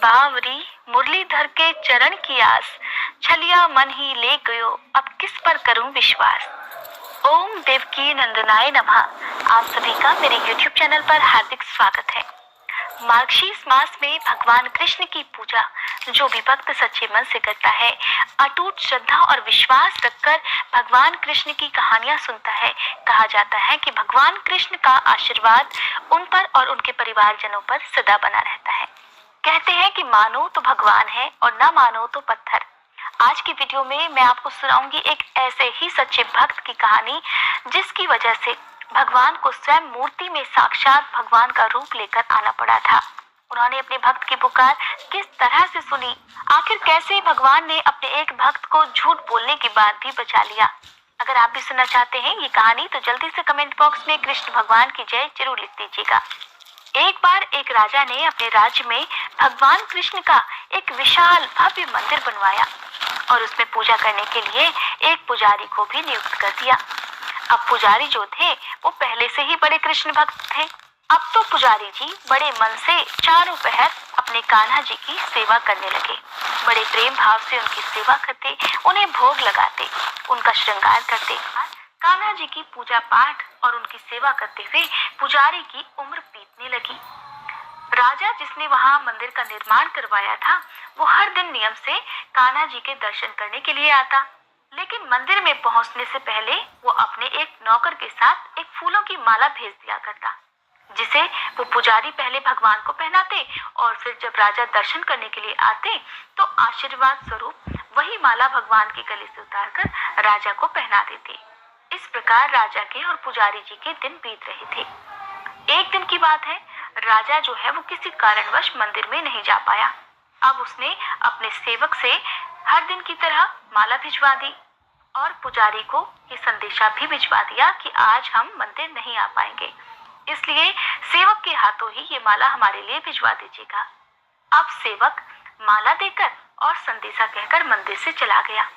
बावरी मुरलीधर के चरण की आस, छलिया मन ही ले गयो अब किस पर करूं विश्वास। ओम देवकी नंदनाय नमः। आप सभी का मेरे YouTube चैनल पर हार्दिक स्वागत है। मार्गशीर्ष मास में भगवान कृष्ण की पूजा जो भी भक्त सच्चे मन से करता है, अटूट श्रद्धा और विश्वास रखकर भगवान कृष्ण की कहानियां सुनता है, कहा जाता है कि भगवान कृष्ण का आशीर्वाद उन पर और उनके परिवारजनों पर सदा बना रहता है। कहते हैं कि मानो तो भगवान है और ना मानो तो पत्थर। आज की वीडियो में मैं आपको सुनाऊंगी एक ऐसे ही सच्चे भक्त की कहानी जिसकी वजह से भगवान को स्वयं मूर्ति में साक्षात भगवान का रूप लेकर आना पड़ा था। उन्होंने अपने भक्त की पुकार किस तरह से सुनी, आखिर कैसे भगवान ने अपने एक भक्त को झूठ बोलने के बाद भी बचा लिया। अगर आप भी सुनना चाहते हैं ये कहानी तो जल्दी से कमेंट बॉक्स में कृष्ण भगवान की जय जरूर लिख दीजिएगा। एक बार एक राजा ने अपने राज्य में भगवान कृष्ण का एक विशाल भव्य मंदिर बनवाया और उसमें पूजा करने के लिए एक पुजारी को भी नियुक्त कर दिया। अब पुजारी जो थे वो पहले से ही बड़े कृष्ण भक्त थे। अब तो पुजारी जी बड़े मन से चारों पहर अपने कान्हा जी की सेवा करने लगे। बड़े प्रेम भाव से उनकी सेवा करते, उन्हें भोग लगाते, उनका श्रृंगार करते। कान्हा जी की पूजा पाठ और उनकी सेवा करते हुए पुजारी की उम्र बीतने लगी। राजा जिसने वहां मंदिर का निर्माण करवाया था वो हर दिन नियम से कान्हा जी के दर्शन करने के लिए आता, लेकिन मंदिर में पहुंचने से पहले वो अपने एक नौकर के साथ एक फूलों की माला भेज दिया करता, जिसे वो पुजारी पहले भगवान को पहनाते और फिर जब राजा दर्शन करने के लिए आते तो आशीर्वाद स्वरूप वही माला भगवान के गले से उतारकर राजा को पहना देते। इस प्रकार राजा के और पुजारी जी के दिन बीत रहे थे। एक दिन की बात है, राजा जो है वो किसी कारणवश मंदिर में नहीं जा पाया। अब उसने अपने सेवक से हर दिन की तरह माला भिजवा दी और पुजारी को ये संदेशा भी भिजवा दिया कि आज हम मंदिर नहीं आ पाएंगे, इसलिए सेवक के हाथों ही ये माला हमारे लिए भिजवा दीजिएगा। अब सेवक माला देकर और संदेशा कहकर मंदिर से चला गया।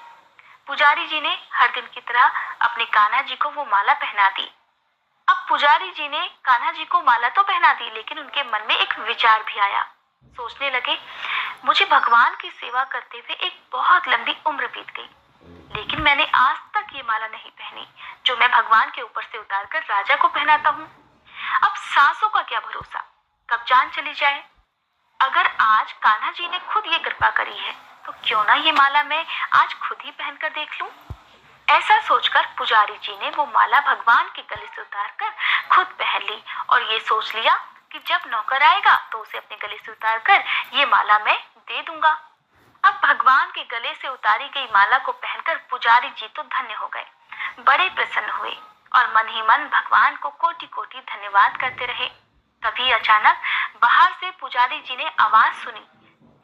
पुजारी जी ने हर दिन की तरह अपने कान्हा जी को वो माला पहना दी। अब पुजारी जी ने कान्हा जी को माला तो पहना दी, लेकिन उनके मन में एक विचार भी आया। सोचने लगे, मुझे भगवान की सेवा करते हुए एक बहुत लंबी उम्र बीत गई, लेकिन मैंने आज तक ये माला नहीं पहनी जो मैं भगवान के ऊपर से उतारकर राजा को पहनाता हूँ। अब सांसों का क्या भरोसा, कब जान चली जाए। अगर आज कान्हा जी ने खुद ये कृपा करी है तो क्यों ना ये माला मैं आज खुद ही पहनकर देख लूं। ऐसा सोचकर पुजारी जी ने वो माला भगवान के गले से उतारकर खुद पहन ली और ये सोच लिया कि जब नौकर आएगा तो उसे अपने गले से उतारकर ये माला मैं दे दूंगा। अब भगवान के गले से उतारी गई माला को पहनकर पुजारी जी तो धन्य हो गए, बड़े प्रसन्न हुए और मन ही मन भगवान को कोटि कोटि धन्यवाद करते रहे। तभी अचानक बाहर से पुजारी जी ने आवाज सुनी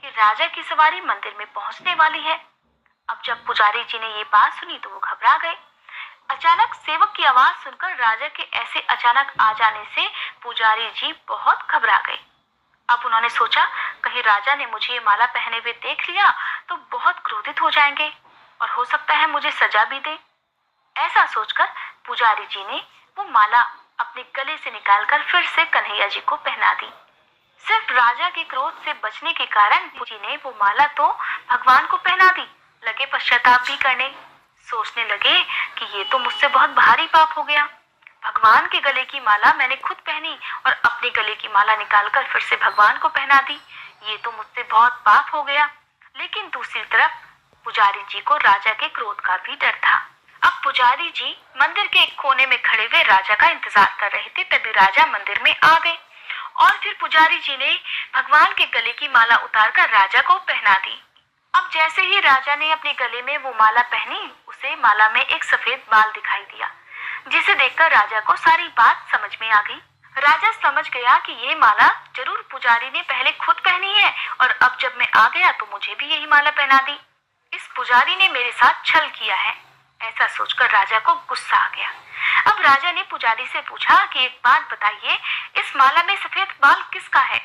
कि राजा की सवारी मंदिर में पहुंचने वाली है। अब जब पुजारी जी ने ये बात सुनी तो वो घबरा गए। अचानक सेवक की आवाज सुनकर राजा के ऐसे अचानक आ जाने से पुजारी जी बहुत घबरा गए। अब उन्होंने सोचा कहीं राजा ने मुझे ये माला पहने हुए देख लिया तो बहुत क्रोधित हो जाएंगे और हो सकता है मुझे सजा भी दे। ऐसा सोचकर पुजारी जी ने वो माला अपने गले से निकालकर फिर से कन्हैया जी को पहना दी। सिर्फ राजा के क्रोध से बचने के कारण जी ने वो माला तो भगवान को पहना दी, लगे पश्चाताप भी करने। सोचने लगे कि ये तो मुझसे बहुत भारी पाप हो गया। भगवान के गले की माला मैंने खुद पहनी और अपने गले की माला निकालकर फिर से भगवान को पहना दी, ये तो मुझसे बहुत पाप हो गया। लेकिन दूसरी तरफ पुजारी जी को राजा के क्रोध का भी डर था। अब पुजारी जी मंदिर के एक कोने में खड़े हुए राजा का इंतजार कर रहे थे। तभी राजा मंदिर में आ गए और फिर पुजारी जी ने भगवान के गले की माला उतारकर राजा को पहना दी। अब जैसे ही राजा ने अपने गले में वो माला पहनी, उसे माला में एक सफेद बाल दिखाई दिया, जिसे देखकर राजा को सारी बात समझ में आ गई। राजा समझ गया कि ये माला जरूर पुजारी ने पहले खुद पहनी है और अब जब मैं आ गया तो मुझे भी यही माला पहना दी। इस पुजारी ने मेरे साथ छल किया है। ऐसा सोचकर राजा को गुस्सा आ गया। अब राजा ने पुजारी से पूछा कि एक बात बताइए, इस माला में सफेद बाल किसका है?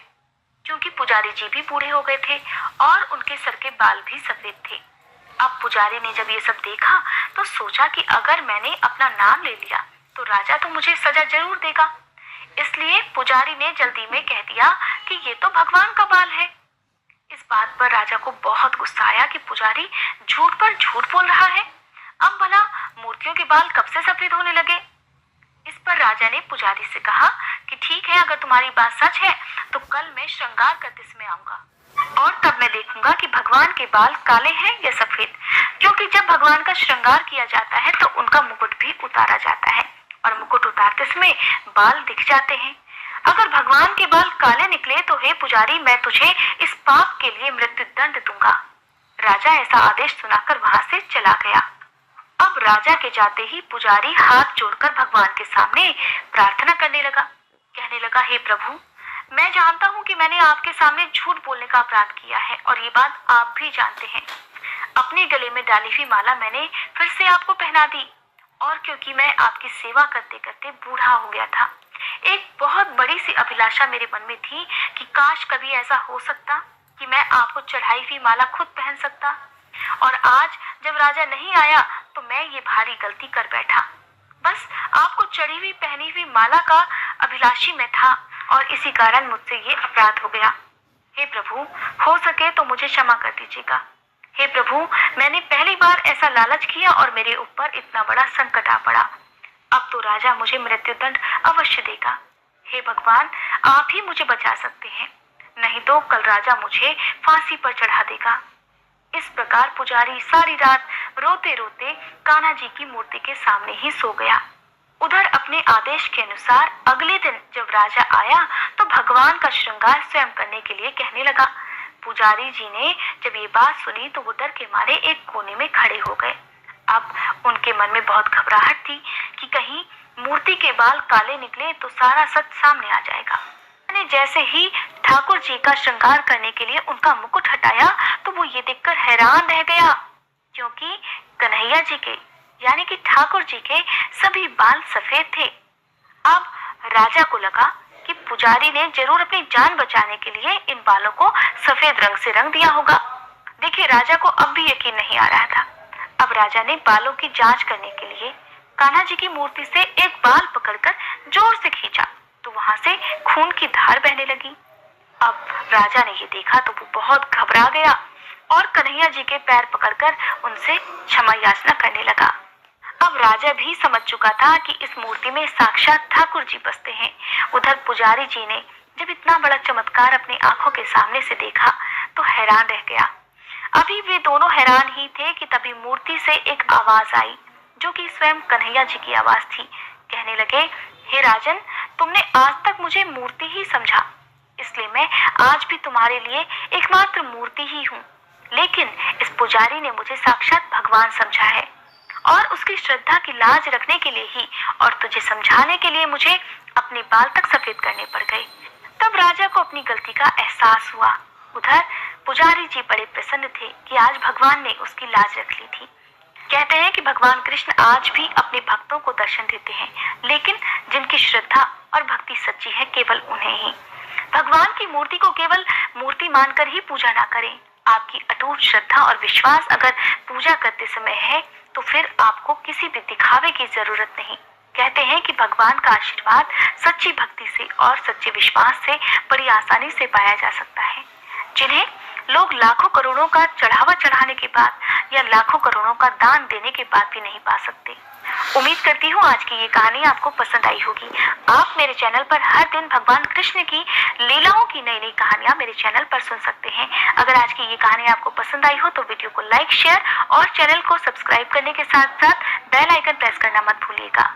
क्योंकि पुजारी जी भी बूढ़े हो गए थे और उनके सर के बाल भी सफेद थे। अब पुजारी ने जब ये सब देखा तो सोचा कि अगर मैंने अपना नाम ले लिया तो राजा तो मुझे सजा जरूर देगा, इसलिए पुजारी ने जल्दी में कह दिया कि ये तो भगवान का बाल है। इस बात पर राजा को बहुत गुस्सा आया कि पुजारी झूठ पर झूठ बोल रहा है। अब भला मूर्तियों के बाल कब से सफेद होने लगे? इस पर राजा ने पुजारी से कहा कि ठीक है, अगर तुम्हारी बात सच है तो कल मैं श्रृंगार करते समय आऊंगा और तब मैं देखूंगा कि भगवान के बाल काले हैं या सफेद, क्योंकि जब भगवान का श्रृंगार किया जाता है तो उनका मुकुट भी उतारा जाता है और मुकुट उतारते समय बाल दिख जाते हैं। अगर भगवान के बाल काले निकले तो हे पुजारी, मैं तुझे इस पाप के लिए मृत्यु दंड दूंगा। राजा ऐसा आदेश सुनाकर वहां से चला गया। अब राजा के जाते ही पुजारी हाथ जोड़कर भगवान के सामने प्रार्थना करने लगा। कहने लगा, हे प्रभु, मैं जानता हूँ कि मैंने आपके सामने झूठ बोलने का अपराध किया है और ये बात आप भी जानते हैं। अपने गले में डाली हुई माला मैंने फिर से आपको पहना दी और क्योंकि मैं आपकी सेवा करते करते बूढ़ा हो गया था, एक बहुत बड़ी सी अभिलाषा मेरे मन में थी कि काश कभी ऐसा हो सकता कि मैं आपको चढ़ाई हुई माला खुद पहन सकता। और आज जब राजा नहीं आया तो मैं ये भारी गलती कर बैठा। बस आपको चढ़ी हुई पहनी हुई माला का अभिलाषी मैं था और इसी कारण मुझसे ये अपराध हो गया। हे प्रभु, हो सके तो मुझे क्षमा कर दीजिएगा। हे प्रभु, मैंने पहली बार ऐसा लालच किया और मेरे ऊपर इतना बड़ा संकट आ पड़ा। अब तो राजा मुझे मृत्युदंड अवश्य देगा। हे भगवान, आप ही मुझे बचा सकते हैं, नहीं तो कल राजा मुझे फांसी पर चढ़ा देगा। इस प्रकार पुजारी सारी रात रोते रोते कान्हा जी की मूर्ति के सामने ही सो गया। उधर अपने आदेश के अनुसार अगले दिन जब राजा आया तो भगवान का श्रृंगार स्वयं करने के लिए कहने लगा। पुजारी जी ने जब ये बात सुनी तो वो डर के मारे एक कोने में खड़े हो गए। अब उनके मन में बहुत घबराहट थी कि कहीं मूर्ति के बाल काले निकले तो सारा सच सामने आ जाएगा। मैंने जैसे ही ठाकुर जी का श्रृंगार करने के लिए उनका मुकुट हटाया तो वो ये देखकर हैरान रह गया, क्योंकि कन्हैया जी के यानी कि ठाकुर जी के सभी बाल सफेद थे। अब राजा को लगा कि पुजारी ने जरूर अपनी जान बचाने के लिए इन बालों को सफेद रंग से रंग दिया होगा। देखिए, राजा को अब भी यकीन नहीं आ रहा था। अब राजा ने बालों की जांच करने के लिए कान्हा जी की मूर्ति से एक बाल पकड़कर जोर से खींचा तो वहां से खून की धार बहने लगी। अब राजा ने ये देखा तो वो बहुत घबरा गया और कन्हैया जी के पैर पकड़कर उनसे क्षमा याचना करने लगा। अब राजा भी समझ चुका था कि इस मूर्ति में साक्षात ठाकुर जी बसते हैं। उधर पुजारी जी ने जब इतना बड़ा चमत्कार अपनी आंखों के सामने से देखा तो हैरान रह गया। अभी वे दोनों हैरान ही थे कि तभी मूर्ति से एक आवाज आई जो कि स्वयं कन्हैया जी की आवाज थी। कहने लगे, हे राजन, तुमने आज तक मुझे मूर्ति ही समझा, इसलिए मैं आज भी तुम्हारे लिए एकमात्र मूर्ति ही हूँ। लेकिन इस पुजारी ने मुझे साक्षात भगवान समझा है और उसकी श्रद्धा की लाज रखने के लिए ही और तुझे समझाने के लिए मुझे अपने बाल तक सफेद करने पड़ गए। तब राजा को अपनी गलती का एहसास हुआ। उधर पुजारी जी बड़े प्रसन्न थे कि आज भगवान ने उसकी लाज रख ली थी। कहते हैं कि भगवान कृष्ण आज भी अपने भक्तों को दर्शन देते हैं, लेकिन जिनकी श्रद्धा और भक्ति सच्ची है केवल उन्हें ही। भगवान की मूर्ति को केवल मूर्ति मानकर ही पूजा ना करें। आपकी अटूट श्रद्धा और विश्वास अगर पूजा करते समय है तो फिर आपको किसी भी दिखावे की जरूरत नहीं। कहते हैं कि भगवान का आशीर्वाद सच्ची भक्ति से और सच्चे विश्वास से बड़ी आसानी से पाया जा सकता है, जिन्हें लोग लाखों करोड़ों का चढ़ावा चढ़ाने के बाद या लाखों करोड़ों का दान देने के बाद भी नहीं पा सकते। उम्मीद करती हूँ आज की ये कहानी आपको पसंद आई होगी। आप मेरे चैनल पर हर दिन भगवान कृष्ण की लीलाओं की नई नई कहानियां मेरे चैनल पर सुन सकते हैं। अगर आज की ये कहानी आपको पसंद आई हो तो वीडियो को लाइक, शेयर और चैनल को सब्सक्राइब करने के साथ साथ बेल आइकन प्रेस करना मत भूलिएगा।